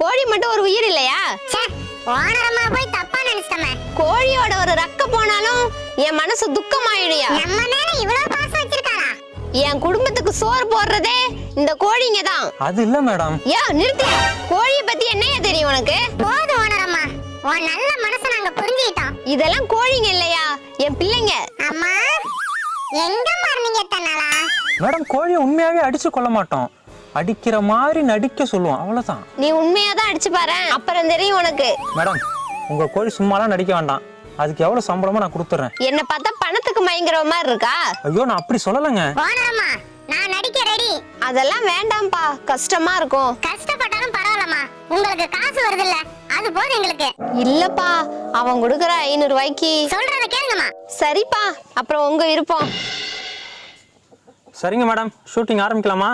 கோழி மட்டும் ஒரு உயிர் இல்லையா? ஓனரம்மா போய் தப்பா நினைச்சிட்டமே. கோழியோட ஒரு ரக்க போனாலும் என் மனசு துக்கமாயிடுயா. நம்ம மேல இவ்வளவு பாசம் வச்சிருக்காரா? என் குடும்பத்துக்கு சோறு போடுறதே இந்த கோழிங்க தான். அது இல்ல மேடம். நிறுத்தியா? கோழிய பத்தி என்னையா தெரியும் உனக்கு? போதும் ஓனரம்மா, உன் நல்ல மனசை நாங்க புரிஞ்சுக்கிட்டோம். இதெல்லாம் கோழிங்க இல்லையா, என் பிள்ளைங்க. அம்மா எங்க மார்னிங்க தன்னாலா? மேடம் கோழியை உண்மையாவே அடிச்சு கொள்ள மாட்டோம், அடிக்கிற மாதிரி நடிக்க சொல்லுவோம், அவ்வளவுதான். நீ உண்மையாதான் அடிச்சு பாரு, அப்புறம் தெரியும் உனக்கு. மேடம் உங்க கோழி சும்மாலாம் நடிக்க வேண்டாம், அதுக்கு எவ்வளவு சம்பளமா நான் கொடுத்துறேன். என்ன பார்த்தா பணத்துக்கு மயங்குற மாதிரி இருக்கா? ஐயோ நான் அப்படி சொல்லலங்க. ஓனரம்மா நான் நடிக்க ரெடி. அதெல்லாம் வேண்டாம்பா, கஷ்டமா இருக்கும். கஷ்டப்பட்டாலும் பரவாயில்லம்மா, உங்களுக்கு காசு வருது இல்ல, அது போதும் எங்களுக்கு. இல்லப்பா, அவன் கொடுக்குற 500 ரூபாய்க்கு. சொல்றத கேளுங்கம்மா. சரிப்பா, அப்புறம் உங்க விருப்பம். சரிங்க மேடம், ஷூட்டிங் ஆரம்பிக்கலாமா?